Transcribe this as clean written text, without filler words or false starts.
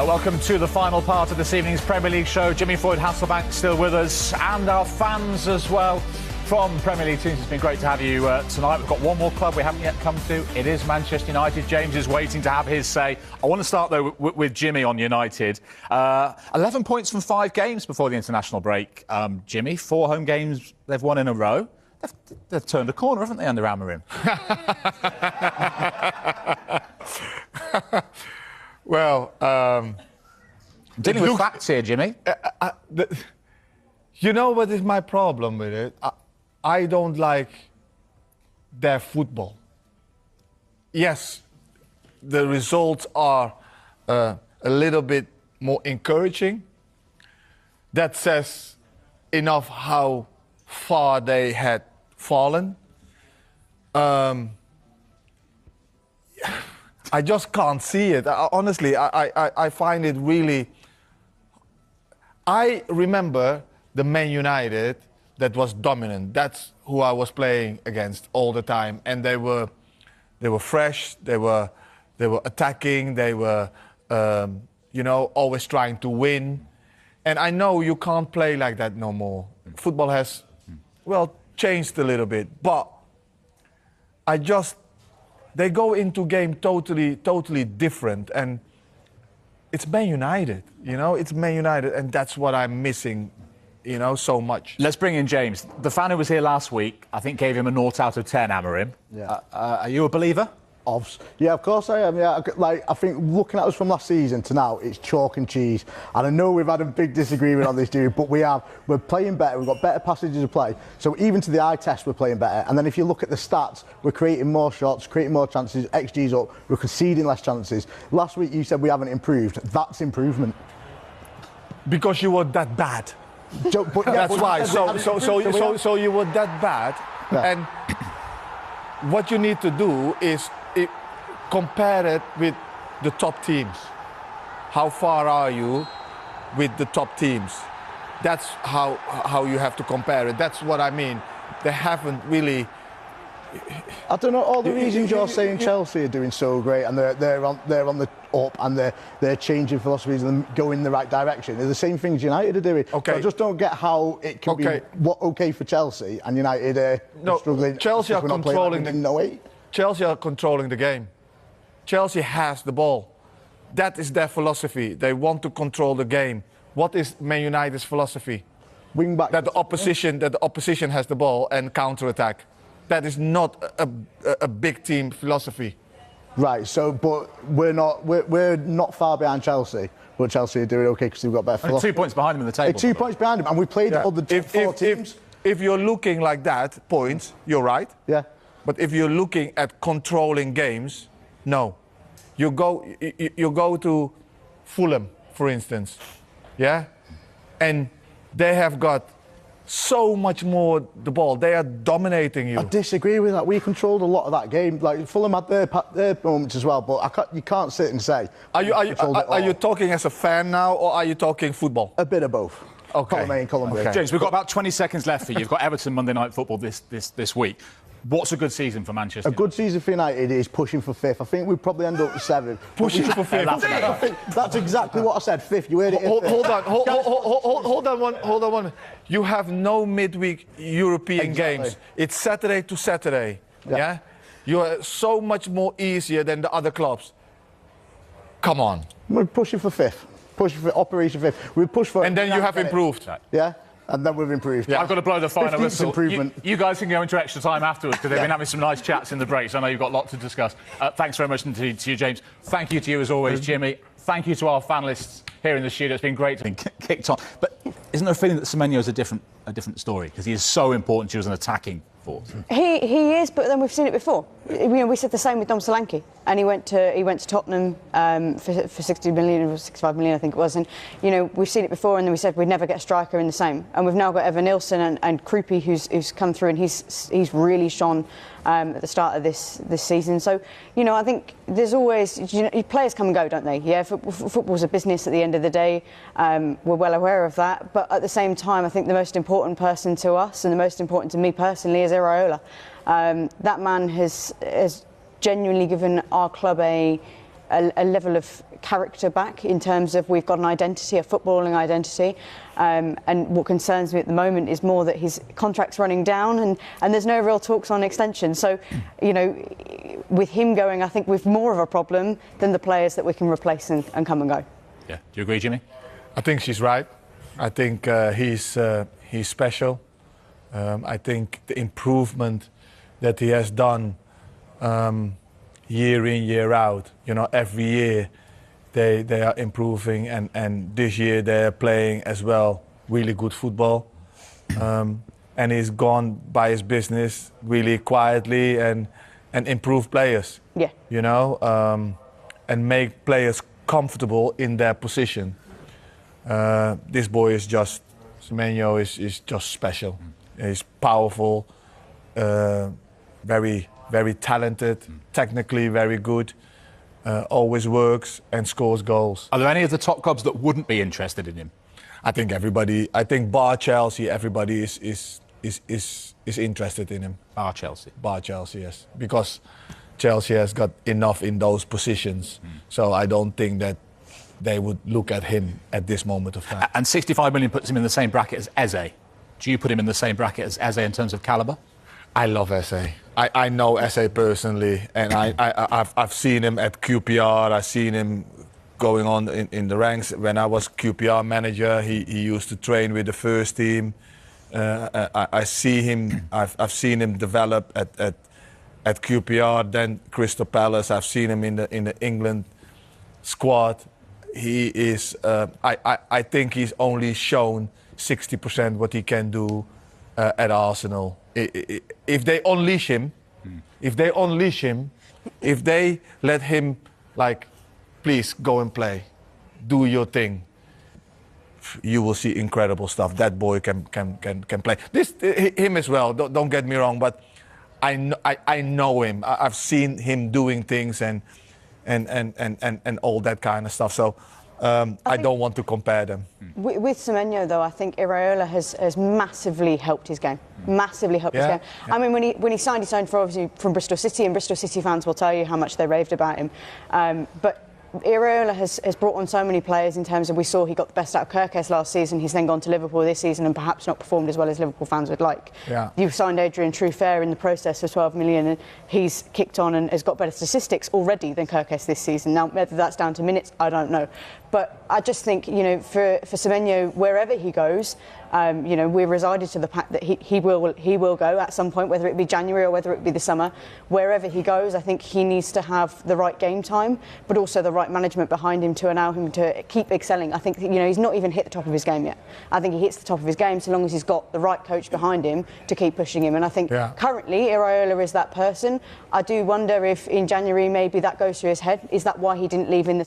Welcome to the final part of this evening's Premier League show. Jimmy Floyd Hasselbaink still with us, and our fans as well from Premier League teams. It's been great to have you tonight. We've got one more club we haven't yet come to. It is Manchester United. James is waiting to have his say. I want to start, though, with Jimmy on United. 11 points from 5 games before the international break. Jimmy, 4 home games they've won in a row. They've turned a corner, haven't they, under Amorim? Well, dealing with facts here, Jimmy. You know what is my problem with it? I don't like their football. Yes, the results are a little bit more encouraging. That says enough how far they had fallen. I just can't see it. Honestly, I find it really... I remember the Man United that was dominant. That's who I was playing against all the time. And they were fresh, they were attacking, they were, always trying to win. And I know you can't play like that no more. Football has, changed a little bit. But they go into game totally different, and it's Man United, it's Man United, and that's what I'm missing, so much. Let's bring in James. The fan who was here last week, I think, gave him a 0 out of 10, Amorim. Yeah. Are you a believer? Yeah, of course I am. Yeah, I think looking at us from last season to now, it's chalk and cheese. And I know we've had a big disagreement on this, dude, but we're playing better. We've got better passages of play. So even to the eye test, we're playing better. And then if you look at the stats, we're creating more shots, creating more chances. XG's up. We're conceding less chances. Last week you said we haven't improved. That's improvement. Because you were that bad. That's why. So you were that bad, yeah. And what you need to do is compare it with the top teams. How far are you with the top teams? That's how you have to compare it. That's what I mean. They haven't really... I don't know all the reasons you're saying Chelsea are doing so great and they're on the up and they're changing philosophies and going in the right direction. They're the same things United are doing. Okay. So I just don't get how it can be okay for Chelsea and United are struggling. Chelsea are controlling Chelsea are controlling the game. Chelsea has the ball. That is their philosophy. They want to control the game. What is Man United's philosophy? Wing back. That the opposition has the ball and counter-attack. That is not a big team philosophy. Right. So, but we're not far behind Chelsea. But Chelsea are doing okay because we've got better philosophy. 2 points behind them in the table. 2 points behind them, and we played all the top 4 teams. If you're looking like that, points, you're right. Yeah. But if you're looking at controlling games, no. You go to Fulham, for instance, yeah, and they have got so much more the ball. They are dominating you. I disagree with that. We controlled a lot of that game. Like Fulham had their moments as well, but you can't sit and say. Are you talking as a fan now, or are you talking football? A bit of both. Okay. Column A and column B. Okay. James, we've got about 20 seconds left for you. You've got Everton Monday Night Football this week. What's a good season for Manchester? A good season for United is pushing for 5th. I think we'd probably end up with 7th. Pushing for 5th. That's exactly what I said. 5th. You heard it. Hold on one. You have no midweek European games. It's Saturday to Saturday. Yeah. You are so much more easier than the other clubs. Come on. We're pushing for 5th. Pushing for Operation 5th. We push for. And then you have improved. Yeah. And then we've improved. Yeah. I've got to blow the final whistle. Improvement. You guys can go into extra time afterwards because they've been having some nice chats in the break, so I know you've got a lot to discuss. Thanks very much to you, James. Thank you to you as always, Jimmy. Thank you to our panellists here in the studio. It's been great to be kicked on. But isn't there a feeling that Semenyo's a different story because he is so important to you as an attacking force? He is, but then we've seen it before. We said the same with Dom Solanke, and he went to Tottenham for 60 million or 65 million, I think it was. And we've seen it before, and then we said we'd never get a striker in the same. And we've now got Evan Nilsson and Krupi, who's come through, and he's really shone at the start of this season. So I think there's always players come and go, don't they? Yeah, football's a business at the end of the day. We're well aware of that, but at the same time, I think the most important person to us and the most important to me personally is Iraola. That man has genuinely given our club a a level of character back in terms of we've got an identity, a footballing identity. And what concerns me at the moment is more that his contract's running down and there's no real talks on extension. So, you know, with him going, I think we've more of a problem than the players that we can replace and come and go. Yeah. Do you agree, Jimmy? I think she's right. I think he's special. I think the improvement that he has done year in, year out, you know, every year they are improving, and this year they are playing as well really good football. And he's gone by his business really quietly and improve players. Yeah. You know, and make players comfortable in their position. This boy is just, Semenyo is just special. He's powerful, very, very talented, technically very good, always works and scores goals. Are there any of the top clubs that wouldn't be interested in him? I think everybody, bar Chelsea, everybody is interested in him. Bar Chelsea? Bar Chelsea, yes. Because Chelsea has got enough in those positions. So I don't think that they would look at him at this moment of time. And 65 million puts him in the same bracket as Eze. Do you put him in the same bracket as Eze in terms of calibre? I love Eze. I know Eze personally, and I've seen him at QPR. I've seen him going on in the ranks. When I was QPR manager, he used to train with the first team. I see him. I've seen him develop at QPR, then Crystal Palace. I've seen him in the England squad. He is. I think he's only shown 60% what he can do at Arsenal. If they unleash him, if they let him, like, please go and play, do your thing, you will see incredible stuff. That boy can play. Him as well. Don't get me wrong, but I know him. I've seen him doing things and all that kind of stuff. So I don't want to compare them. With Semenyo, though, I think Iraola has massively helped his game. Massively helped his game. Yeah. I mean, when he signed for obviously from Bristol City, and Bristol City fans will tell you how much they raved about him. But Iraola has brought on so many players in terms of, we saw he got the best out of Kirkes last season. He's then gone to Liverpool this season and perhaps not performed as well as Liverpool fans would like. Yeah. You've signed Adrian Truffert in the process for 12 million, and he's kicked on and has got better statistics already than Kirkes this season. Now, whether that's down to minutes, I don't know. But I just think, you know, for Semenyo, wherever he goes, you know, we're resided to the fact that he will go at some point, whether it be January or whether it be the summer. Wherever he goes, I think he needs to have the right game time, but also the right management behind him to allow him to keep excelling. I think, you know, he's not even hit the top of his game yet. I think he hits the top of his game so long as he's got the right coach behind him to keep pushing him. And I think currently Iraola is that person. I do wonder if in January maybe that goes through his head. Is that why he didn't leave in the